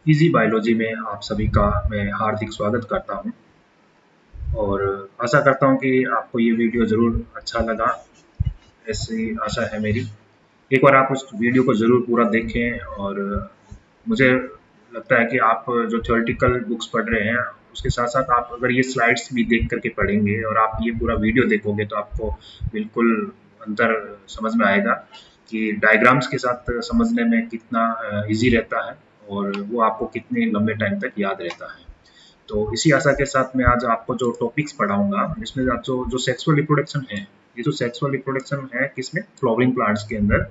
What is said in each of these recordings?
Easy biology में आप सभी का मैं हार्दिक स्वागत करता हूं और आशा करता हूं कि आपको ये वीडियो ज़रूर अच्छा लगा। ऐसी आशा है मेरी। एक बार आप उस वीडियो को ज़रूर पूरा देखें और मुझे लगता है कि आप जो थ्योरेटिकल बुक्स पढ़ रहे हैं उसके साथ साथ आप अगर ये स्लाइड्स भी देख करके पढ़ेंगे और आप ये पूरा वीडियो देखोगे तो आपको बिल्कुल अंतर समझ में आएगा कि डायग्राम्स के साथ समझने में कितना ईजी रहता है और वो आपको कितने लंबे टाइम तक याद रहता है। तो इसी आशा के साथ मैं आज आपको जो टॉपिक्स पढ़ाऊंगा इसमें आप जो जो सेक्सुअल रिप्रोडक्शन है, ये जो सेक्सुअल रिप्रोडक्शन है किसमें, फ्लावरिंग प्लांट्स के अंदर,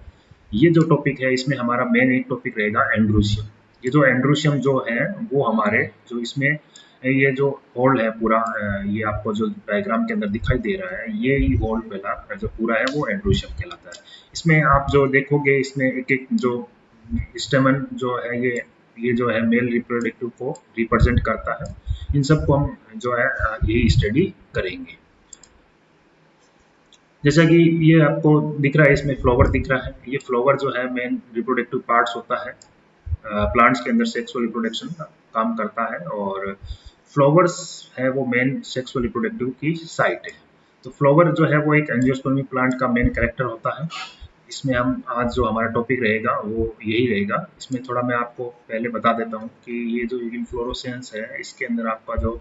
ये जो टॉपिक है इसमें हमारा मेन एक टॉपिक रहेगा एंड्रोशियम। ये जो एंड्रोशियम जो है वो हमारे जो इसमें ये जो होल है पूरा, ये आपको जो डायग्राम के अंदर दिखाई दे रहा है ये ही होल पहला जो पूरा है वो एंड्रोशियम कहलाता है। इसमें आप जो देखोगे इसमें एक एक जो स्टेमन जो है ये जो है मेल रिप्रोडक्टिव को रिप्रेजेंट करता है। इन सबको हम जो है यही स्टडी करेंगे। जैसा कि ये आपको दिख रहा है, इसमें फ्लावर दिख रहा है, ये फ्लावर जो है मेन रिप्रोडक्टिव पार्ट्स होता है। प्लांट्स के अंदर सेक्सुअल रिप्रोडक्शन का काम करता है और फ्लावर्स है वो मेन सेक्सुअल रिप्रोडक्टिव की साइट है। तो फ्लावर जो है वो एक एंजियोस्पर्मी प्लांट का मेन कैरेक्टर होता है। इसमें हम आज जो हमारा टॉपिक रहेगा वो यही रहेगा। इसमें थोड़ा मैं आपको पहले बता देता हूँ कि ये जो इन्फ्लोरोसेंस है इसके अंदर आपका जो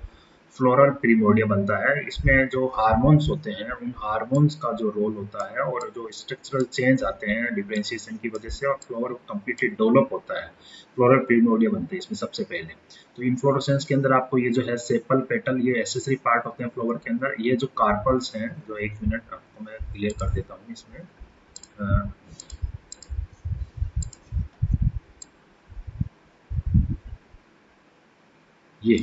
फ्लोरल प्रिमोर्डिया बनता है, इसमें जो हार्मोन्स होते हैं उन हार्मोन्स का जो रोल होता है और जो स्ट्रक्चरल चेंज आते हैं डिफरेंशिएशन की वजह से और फ्लावर कम्प्लीटली डेवलप होता है। फ्लोरल प्रिमोर्डिया बनते हैं इसमें सबसे पहले। तो इन्फ्लोरोसेंस के अंदर आपको ये जो है सेपल पेटल ये एसेसरी पार्ट होते हैं फ्लावर के अंदर। ये जो कार्पल्स हैं, जो एक मिनट आपको मैं क्लियर कर देता हूँ इसमें। अ, ये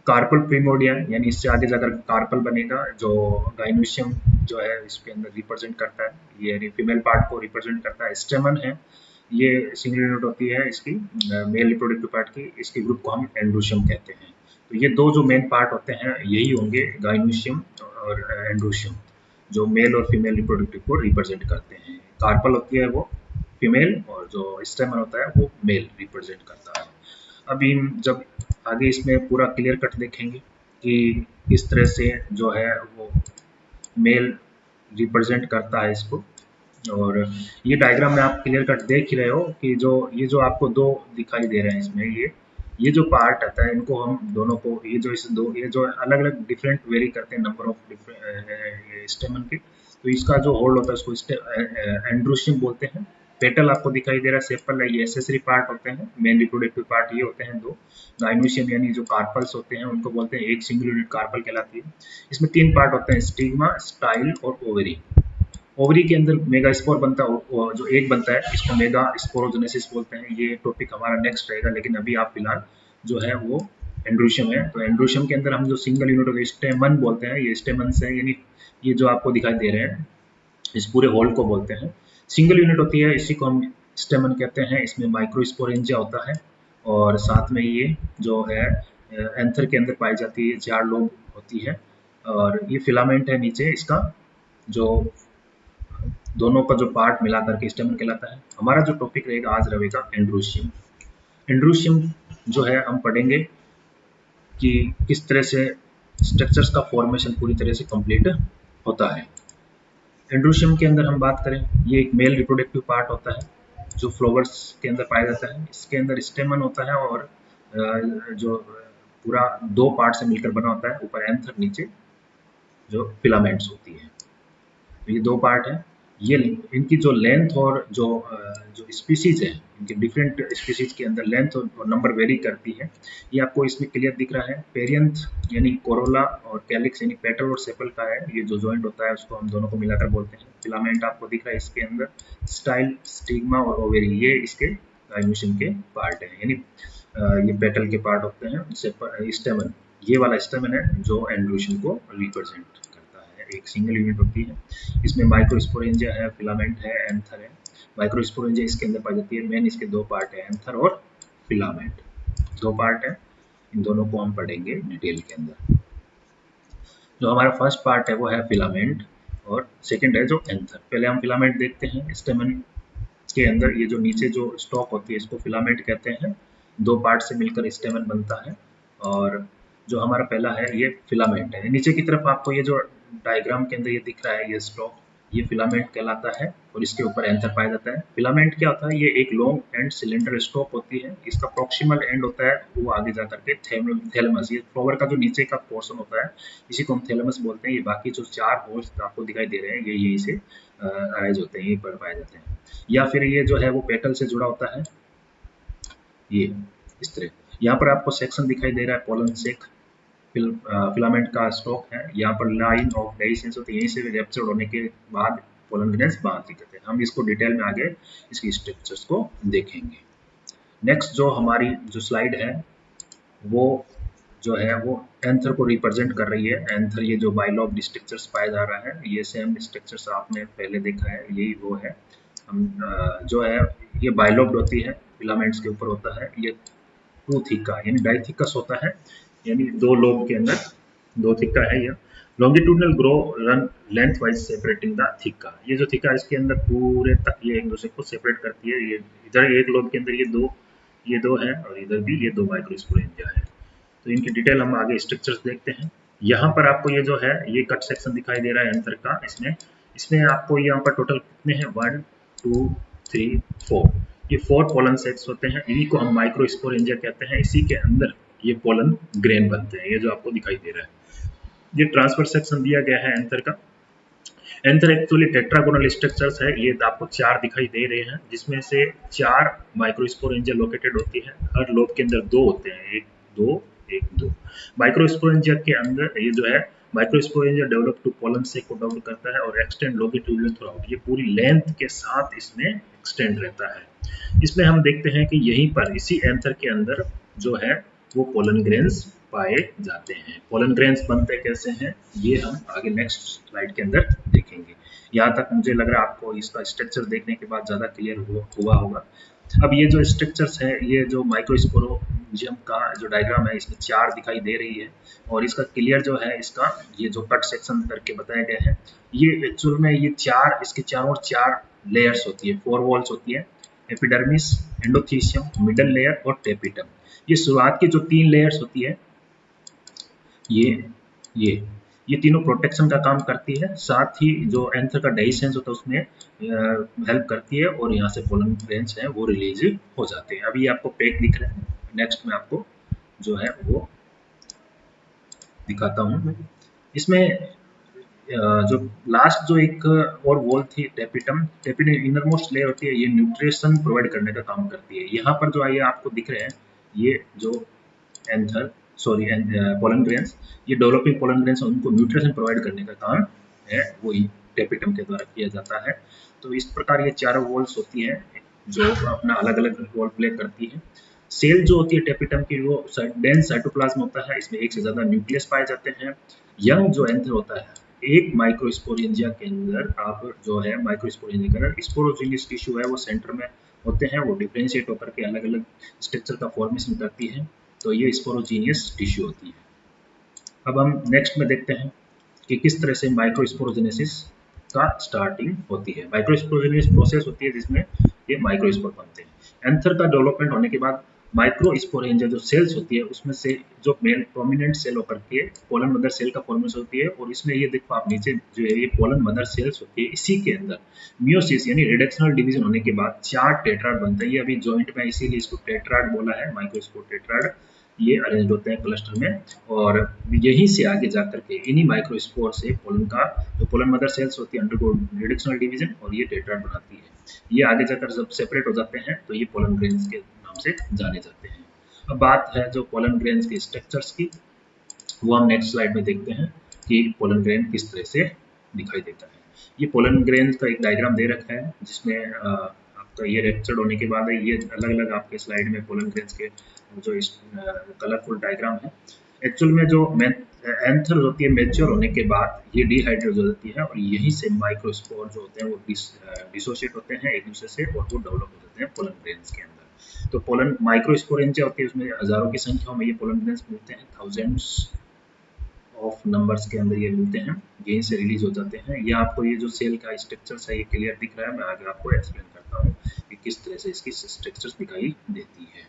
कार्पल प्रिमोर्डिया यानी इससे आगे जाकर कार्पल बनेगा जो गाइनोशियम जो है इसके अंदर रिप्रेजेंट करता है, ये यानी फीमेल पार्ट को रिप्रेजेंट करता है। स्टेमन है, ये सिंगल यूनिट होती है इसकी मेल रिप्रोडक्टिव पार्ट की, इसके ग्रुप को हम एंड्रोशियम कहते हैं। तो ये दो जो मेन पार्ट होते हैं यही होंगे गाइनोशियम और एंड्रोशियम, जो मेल और फीमेल रिप्रोडक्टिव को रिप्रेजेंट करते हैं। कार्पल होती है वो फीमेल और जो स्टेमन होता है वो मेल रिप्रेजेंट करता है। अभी हम जब आगे इसमें पूरा क्लियर कट देखेंगे कि किस तरह से जो है वो मेल रिप्रेजेंट करता है इसको। और ये डायग्राम में आप क्लियर कट देख ही रहे हो कि जो ये जो आपको दो दिखाई दे रहे हैं इसमें, ये जो पार्ट आता है इनको हम दोनों को, ये जो इस दो ये जो अलग अलग डिफरेंट वेरी करते हैं नंबर ऑफ डिफरेंट स्टेमन के। तो इसका जो होल्ड होता है उसको एंड्रोशियम बोलते हैं। पेटल आपको दिखाई दे रहा है, सेपल है, ये एसेसरी पार्ट होते हैं। मेन रिप्रोडक्टिव पार्ट ये होते हैं दो। गाइनोशियम यानी जो कार्पल्स होते हैं उनको बोलते हैं, एक सिंगल यूनिट कार्पल कहलाती है। इसमें तीन पार्ट होते हैं, स्टिग्मा, स्टाइल और ओवरी। ओवरी के अंदर मेगास्पोर बनता है, जो एक बनता है इसको मेगा स्पोरोजेनेसिस बोलते हैं। ये टॉपिक हमारा नेक्स्ट रहेगा, लेकिन अभी आप फिलहाल जो है वो एंड्रोशियम है। तो एंड्रोशियम के अंदर हम जो सिंगल यूनिट होते हैं स्टेमन बोलते हैं, ये स्टेमन है, यानी ये जो आपको दिखाई दे रहे हैं इस पूरे होल को बोलते हैं सिंगल यूनिट होती है, इसी को हम स्टेमन कहते हैं। इसमें माइक्रोस्पोरेंजिया होता है और साथ में ये जो है एंथर के अंदर पाई जाती है, झाड़ लोब होती है और ये फिलामेंट है नीचे इसका, जो दोनों का जो पार्ट मिला करके स्टेमन कहलाता है। हमारा जो टॉपिक रहेगा आज रहेगा एंड्रोशियम। एंड्रोशियम जो है हम पढ़ेंगे कि किस तरह से स्ट्रक्चर्स का फॉर्मेशन पूरी तरह से कंप्लीट होता है। एंड्रोशियम के अंदर हम बात करें, ये एक मेल रिप्रोडक्टिव पार्ट होता है जो फ्लावर्स के अंदर पाया जाता है। इसके अंदर स्टेमन होता है और जो पूरा दो पार्ट से मिलकर बना होता है, ऊपर एंथर, नीचे जो फिलामेंट्स होती है। तो ये दो पार्ट है। ये इनकी जो लेंथ और जो स्पीसीज है, इनके डिफरेंट स्पीसीज के अंदर लेंथ और नंबर वेरी करती है। ये आपको इसमें क्लियर दिख रहा है। पेरियंथ यानी कोरोला और कैलिक्स यानी पेटल और सेपल का है, ये जो जॉइंट होता है उसको हम दोनों को मिलाकर बोलते हैं। फिलामेंट आपको दिख रहा है इसके अंदर। स्टाइल, स्टिग्मा और ओवेरी ये इसके गाइनोशियम के पार्ट है, यानी ये पेटल के पार्ट होते हैं। स्टेमन, ये वाला स्टेमन है जो एंड्रोशियम को रिप्रेजेंट करता है, एक सिंगल यूनिट होती है। इसमें माइक्रोस्पोरेंजिया है, फिलामेंट है, एंथर है। माइक्रोस्पोरेंजिया इसके अंदर पाई जाती है। मेन इसके दो पार्ट है, एंथर और फिलामेंट, दो पार्ट है। इन दोनों को हम पढ़ेंगे डिटेल के अंदर। जो हमारा फर्स्ट पार्ट है वो है फिलामेंट और सेकंड है जो एंथर। पहले हम फिलामेंट देखते हैं। स्टेमन के अंदर ये जो नीचे जो स्टॉक होती है इसको फिलामेंट कहते हैं। दो पार्ट से मिलकर स्टेमन बनता है। और जो हमारा पहला है ये फिलामेंट है। नीचे की तरफ आपको ये जो डायग्राम के अंदर ये दिख रहा है, ये स्टॉक, ये फिलामेंट कहलाता है और इसके ऊपर एंथर पाया जाता है। फिलामेंट क्या होता है, ये एक लॉन्ग एंड सिलेंडर स्टॉक होती है। इसका प्रॉक्सिमल एंड होता है वो आगे जाकर के थैलेमस, ये फ्लावर का जो नीचे का पोर्शन होता है इसी को हम थैलेमस बोलते हैं। ये बाकी जो चार होल्स आपको दिखाई दे रहे हैं ये यहीं से अराइज होते हैं, यहीं पर पाए जाते हैं। या फिर ये जो है वो पेटल से जुड़ा होता है, ये इस तरह। यहाँ पर आपको सेक्शन दिखाई दे रहा है पोलन सेक, फिलामेंट का स्टॉक है। यहाँ पर लाइन ऑफ डेhiscence होती है, यहीं से रेप्चर होने के बाद पोलन ग्रेन्स बाहर निकलते हैं। हम इसको डिटेल में आगे इसकी स्ट्रक्चर्स को देखेंगे। नेक्स्ट जो हमारी जो स्लाइड है वो जो है वो एंथर को रिप्रेजेंट कर रही है। एंथर ये जो बाइलॉब्ड स्ट्रक्चर्स पाया जा रहा है, ये सेम स्ट्रक्चर्स आपने पहले देखा है, यही वो है। हम जो है ये बाइलॉब्ड होती है, फिलामेंट्स के ऊपर होता है। ये टू थिका यानी डाइथिकस होता है, यानी दो लोब के अंदर दो थिका है। ये longitudinal groove run lengthwise separating the theca. ये जो थिका इसके अंदर पूरे तक ये एक दूसरे को सेपरेट करती है। ये इधर एक लोब के अंदर ये दो है और इधर भी ये दो माइक्रोस्पोरेंजिया है। तो इनकी डिटेल हम आगे स्ट्रक्चर्स देखते हैं। यहाँ पर आपको ये जो है ये कट सेक्शन दिखाई दे रहा है एंथर का। इसमें इसमें आपको यहाँ पर टोटल कितने हैं, 1 2 3 4, ये 4 पोलन सेट्स होते हैं। इन्हीं को हम माइक्रोस्पोरेंजिया कहते हैं। इसी के अंदर ये पोलन ग्रेन बनते हैं, ये जो आपको दिखाई दे रहा है। ये ट्रांसफर सेक्शन दिया गया है एंथर का। एंथर एक्चुअली टेट्रागोनल स्ट्रक्चर्स है, ये आपको 4 दिखाई दे रहे हैं, जिसमें से 4 माइक्रोस्पोरेंजिया लोकेटेड होती है। हर लोब के अंदर 2 होते हैं, 1 2 1 2। माइक्रोस्पोरेंजिया के अंदर ये जो है माइक्रोस्पोरेंजिया डेवलप टू पोलन सेक को डेवलप करता है और एक्सटेंड लॉन्गिट्यूडनल थ्रू आउट, ये पूरी लेंथ के साथ इसमें एक्सटेंड रहता है। इसमें हम देखते हैं कि यहीं पर इसी एंथर के अंदर जो है वो पोलन ग्रेन्स पाए जाते हैं। पोलन ग्रेन्स बनते कैसे हैं ये हम आगे नेक्स्ट स्लाइड के अंदर देखेंगे। यहाँ तक मुझे लग रहा है आपको इसका स्ट्रक्चर देखने के बाद ज़्यादा क्लियर हुआ होगा। अब ये जो स्ट्रक्चर्स है, ये जो माइक्रोस्पोरेंजियम का जो डायग्राम है इसमें 4 दिखाई दे रही है और इसका क्लियर जो है इसका ये जो कट सेक्शन करके बताए गए हैं, ये एक्चुअल में ये 4 इसके चारों 4 लेयर्स होती है, 4 वॉल्स होती है, एपिडर्मिस, एंडोथीसियम, मिडल लेयर और टेपिटम। ये शुरुआत की जो 3 लेयर्स होती है ये ये ये तीनों प्रोटेक्शन का काम करती है, साथ ही जो एंथर का डेhiscence होता है उसमें हेल्प करती है और यहाँ से पोलन ग्रेन्स हैं वो रिलीज हो जाते हैं। अभी आपको पैक दिख रहा है, नेक्स्ट में आपको जो है वो दिखाता हूँ। इसमें जो लास्ट जो एक और वॉल थी टेपिटम इनरमोस्ट लेयर होती है, ये न्यूट्रिशन प्रोवाइड करने का काम करती है। यहाँ पर जो ये आपको दिख रहे हैं ये जो एंथर पोलन ग्रेन्स, ये डेवलपिंग पोलन ग्रेन्स उनको न्यूट्रिशन प्रोवाइड करने का काम है वो टेपिटम के द्वारा किया जाता है। तो इस प्रकार ये चारों वॉल्स होती हैं जो अपना अलग अलग रोल प्ले करती है। सेल जो होती है टेपिटम की वो डेंस साइटोप्लाज्म होता है, इसमें एक से ज्यादा न्यूक्लियस पाए जाते हैं। यंग जो एंथर होता है, एक माइक्रोस्पोरेंजिया के अंदर आप जो है माइक्रोस्पोरेंजिया के अंदर स्पोरोजीनियस टिश्यू है वो सेंटर में होते हैं, वो डिफरेंशिएट होकर के अलग अलग स्ट्रक्चर का फॉर्मेशन करती है। तो ये स्पोरोजीनियस टिश्यू होती है। अब हम नेक्स्ट में देखते हैं कि किस तरह से माइक्रोस्पोरोजेनेसिस का स्टार्टिंग होती है। माइक्रोस्पोरोजेनेसिस प्रोसेस होती है जिसमें ये माइक्रोस्पोर बनते हैं। एंथर का डेवलपमेंट होने के बाद माइक्रोस्पोरेंजिया जो सेल्स होती है उसमें से जो मेन प्रोमिनेंट सेल होकर के पोलन मदर सेल का फॉर्मेशन होती है और इसमें ये देखो आप नीचे जो है ये पोलन मदर सेल्स होती है। इसी के अंदर मियोसिस यानी रिडक्शनल डिवीजन होने के बाद 4 टेट्राड बनता है। ये अभी जॉइंट में इसीलिए इसको टेट्राड बोला है, माइक्रोस्पोर टेट्राड। ये अरेंज होते हैं क्लस्टर में और यहीं से आगे जाकर के इन्हीं माइक्रोस्पोर से पोलन का जो पोलन मदर सेल्स होती है अंडरगो रिडक्शनल डिवीजन और ये टेट्राड बनाती है। ये आगे जाकर जब सेपरेट हो जाते हैं तो ये पोलन ग्रेन्स के नाम से जाने जाते हैं। अब बात है जो पोलन ग्रेन्स के स्ट्रक्चर्स की, वो हम नेक्स्ट स्लाइड में देखते हैं कि पोलन ग्रेन किस तरह से दिखाई देता है। ये पोलन ग्रेन का एक डायग्राम दे रखा है जिसमें आपका ये रेप्चर्ड होने के बाद ये अलग अलग आपके स्लाइड में पोलन ग्रेन्स के जो कलरफुल डायग्राम है। एक्चुअल में जो एंथर होती है मैच्योर होने के बाद ये डिहाइड्रेट हो जाती है और यहीं से माइक्रोस्पोर जो होते हैं वो डिसोशिएट होते हैं एक दूसरे से और वो डेवलप हो जाते हैं पोलन ग्रेन्स के अंदर। तो पोलन माइक्रोस्पोरेंजिया होती है, उसमें हजारों की संख्या में ये पोलन ग्रेन्स मिलते हैं, थाउजेंड्स ऑफ नंबर्स के अंदर ये मिलते हैं, यहीं से रिलीज हो जाते हैं। ये आपको ये जो सेल का स्ट्रक्चर है ये क्लियर दिख रहा है, मैं आगे आपको एक्सप्लेन करता हूँ कि किस तरह से इसकी स्ट्रक्चर्स दिखाई देती है।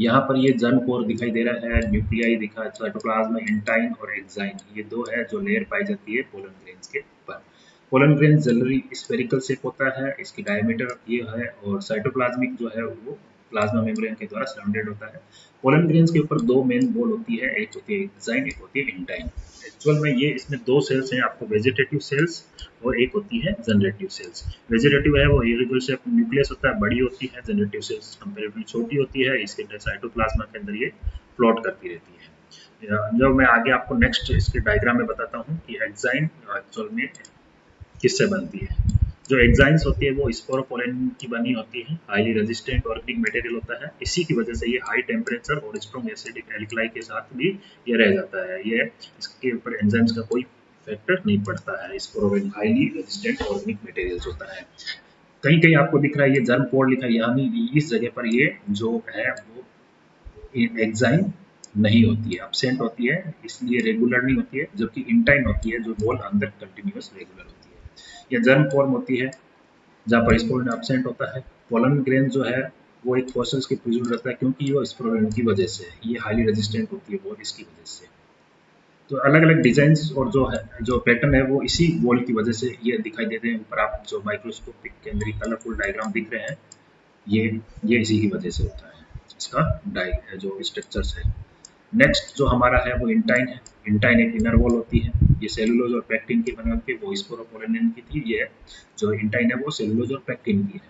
यहाँ पर ये जर्म कोर दिखाई दे रहा है, न्यूक्लियाई दिखा, साइटोप्लाज्म, इंटाइन और एक्साइन, ये दो है जो लेयर पाई जाती है पोलन ग्रेन्स के ऊपर। Pollen grain generally spherical shape होता है, इसकी डायमीटर ये है, और साइटोप्लाज्मिक जो है वो प्लाज्मा मेम्ब्रेन के द्वारा सराउंडेड होता है। पोलन ग्रेन्स के ऊपर दो मेन वॉल होती है, एक होती है एक्साइन, एक होती है इंटाइन। एक्चुअल में ये इसमें दो सेल्स हैं आपको, वेजिटेटिव सेल्स और एक होती है जनरेटिव सेल्स। वेजिटेटिव है वो इरेगुलर शेप न्यूक्लियस होता है, बड़ी होती है। जनरेटिव सेल्स कंपेरेटिवली छोटी होती है, इसके अंदर साइटोप्लाज्मा के अंदर ये फ्लोट करती रहती है। जब मैं आगे आपको नेक्स्ट इसके डायग्राम में बताता हूँ कि एक्साइन एक्चुअल में किससे बनती है। जो एग्जाइम्स होती है वो स्पोरोपोलेन की बनी होती है, हाईली रेजिस्टेंट ऑर्गेनिक मटेरियल होता है। इसी की वजह से ये हाई टेम्परेचर और स्ट्रॉन्ग एसिडिक एल्कलाई के साथ भी ये रह जाता है। ये इसके ऊपर एंजाइम्स का कोई फैक्टर नहीं पड़ता है। स्पोरोपोलेन हाईली रेजिस्टेंट ऑर्गेनिक मटेरियल्स होता है। कहीं कहीं आपको दिख रहा है ये जर्म कोड लिखा है, यानी इस जगह पर ये जो है वो एग्जाइम नहीं होती है, absent होती है, इसलिए रेगुलर नहीं होती है। जबकि इंटाइन होती है जो वॉल अंदर कंटिन्यूअस रेगुलर होती है। यह जर्म फॉर्म होती है जहाँ पर स्पोरेन absent होता है। पोलन ग्रेन जो है वो एक फॉसिल्स के प्रेजेंट रहता है, क्योंकि वो स्पोरेन की वजह से ये हाईली रेजिस्टेंट होती है वॉल, इसकी वजह से। तो अलग अलग डिजाइन और जो है जो पैटर्न है वो इसी वॉल की वजह से ये दिखाई देते हैं। ऊपर आप जो माइक्रोस्कोपिक के अंदर कलरफुल डायग्राम दिख रहे हैं, ये इसी की वजह से होता है, इसका डाई जो स्ट्रक्चर्स है। नेक्स्ट जो हमारा है वो इंटाइन है। इंटाइन एक इनर वॉल होती है, ये सेलुलोज और पेक्टिन की बनी होती है, वो स्पोरोपोलेनिन की थी। ये जो इंटाइन है वो सेलुलोज और पेक्टिन की है।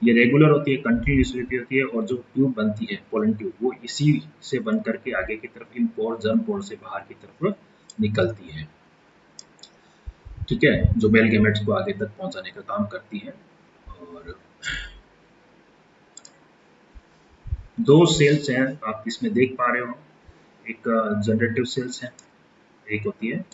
ये रेगुलर होती है, कंटिन्यूसली होती है, और जो ट्यूब बनती है पोलन ट्यूब वो इसी से बन करके आगे की तरफ इन पोर जर्म पोर से बाहर की तरफ निकलती है। ठीक है, जो मेल गैमेट्स को आगे तक पहुंचाने का काम करती है। और दो सेल्स हैं आप इसमें देख पा रहे हो, एक जनरेटिव सेल्स है, एक होती है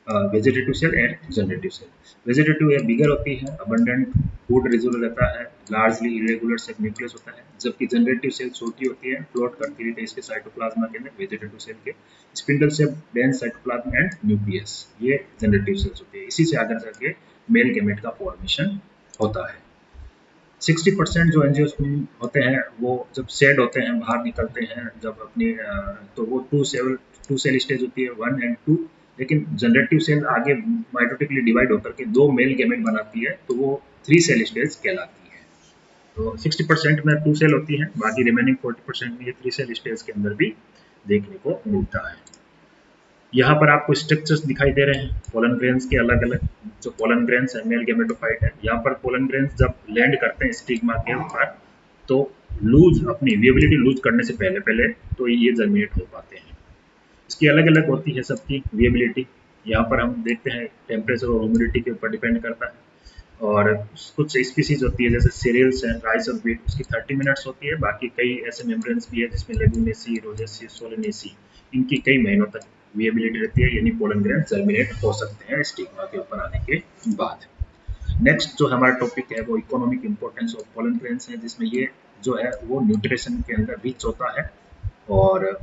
vegetative cell and generative cell. Vegetative या बिगर होती है, अबंडेंट फूड रिजर्व रहता है, लार्जली इरेगुलर शेप न्यूक्लियस होता है। जबकि जनरेटिव सेल छोटी होती है, फ्लोट करती रहती है इसके साइटोप्लाज्मा के अंदर, वेजिटेटिव सेल के spindle shape dense cytoplasm and nucleus, ये जनरेटिव सेल्स होती है। इसी से आगे जाके मेल गैमेट का फॉर्मेशन होता है। 60% जो एंजियोस्पर्म होते हैं वो जब सेड होते हैं, बाहर निकलते हैं जब अपनी तो वो टू सेल स्टेज होती है, 1 एंड 2। लेकिन जनरेटिव सेल आगे माइटोटिकली डिवाइड होकर के दो मेल गैमेट बनाती है, तो वो 3 सेल स्टेज कहलाती है। तो 60% में 2 सेल होती है, बाकी रिमेनिंग 40% में ये 3 सेल स्टेज के अंदर भी देखने को मिलता है। यहाँ पर आपको स्ट्रक्चर्स दिखाई दे रहे हैं पोलन ग्रेन्स के अलग अलग। जो पोलन ग्रेन्स है मेल गैमेटोफाइट है, यहाँ पर पोलन ग्रेन्स जब लैंड करते हैं स्टिग्मा के ऊपर, तो लूज अपनी विएबिलिटी लूज करने से पहले पहले तो ये जर्मिनेट हो पाते हैं। इसकी अलग अलग होती है सबकी विएबिलिटी। यहाँ पर हम देखते हैं टेम्परेचर और ह्यूमिडिटी के ऊपर डिपेंड करता है। और कुछ स्पीसीज होती है जैसे सीरियल्स हैं, राइस और व्हीट, उसकी 30 मिनट्स होती है। बाकी कई ऐसे मेम्ब्रेन्स भी है जिसमें लेगुमिनेसी, रोजेसी, सोलेनेसी, इनकी कई महीनों तक विएबिलिटी रहती है, यानी पोलन ग्रेन जर्मिनेट हो सकते हैं स्टिग्मा के ऊपर आने के बाद। नेक्स्ट जो हमारा टॉपिक है वो economic importance of pollen grains है, जिसमें ये जो है वो न्यूट्रिशन के अंदर रिच होता है, और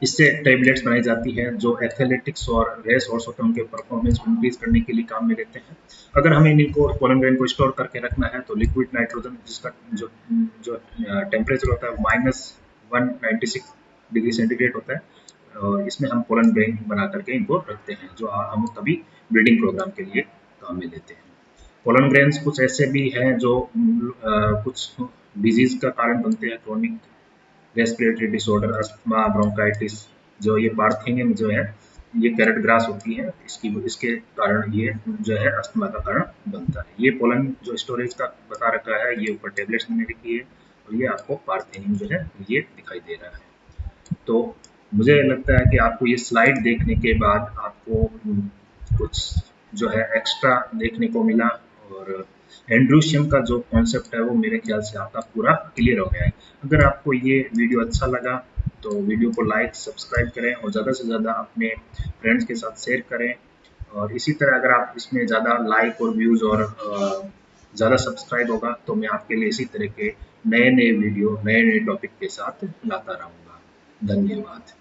इससे टैबलेट्स बनाई जाती है जो एथलेटिक्स और रेस हॉर्स होते हैं उनके परफॉर्मेंस को इंक्रीज करने के लिए काम में लेते हैं। अगर हमें इनको पोलन ग्रेन को स्टोर करके रखना है तो लिक्विड नाइट्रोजन, जिसका जो जो टेम्परेचर होता है -196 डिग्री सेंटीग्रेड होता है, और इसमें हम पोलन ग्रेन बना करके इनको रखते हैं, जो हम कभी ब्रीडिंग प्रोग्राम के लिए काम में लेते हैं। पोलन ग्रेन्स कुछ ऐसे भी हैं जो कुछ डिजीज का कारण बनते हैं, chronic respiratory disorder, asthma, bronchitis. जो ये पार्थेनियम जो है ये कैरेट ग्रास होती है, इसके कारण ये जो है अस्थमा का कारण बनता है। ये पोलन जो स्टोरेज का बता रखा है, ये ऊपर टेबलेट्स में लिखी है, और ये आपको पार्थेनियम जो है ये दिखाई दे रहा है। तो मुझे लगता है कि आपको ये स्लाइड देखने के बाद आपको कुछ जो है एक्स्ट्रा देखने को मिला, और एंड्रूशियम का जो कॉन्सेप्ट है वो मेरे ख्याल से आपका पूरा क्लियर हो गया है। अगर आपको ये वीडियो अच्छा लगा तो वीडियो को लाइक सब्सक्राइब करें, और ज़्यादा से ज़्यादा अपने फ्रेंड्स के साथ शेयर करें। और इसी तरह अगर आप इसमें ज़्यादा लाइक और व्यूज़ और ज़्यादा सब्सक्राइब होगा तो मैं आपके लिए इसी तरह के नए नए वीडियो, नए नए टॉपिक के साथ लाता रहूँगा। धन्यवाद।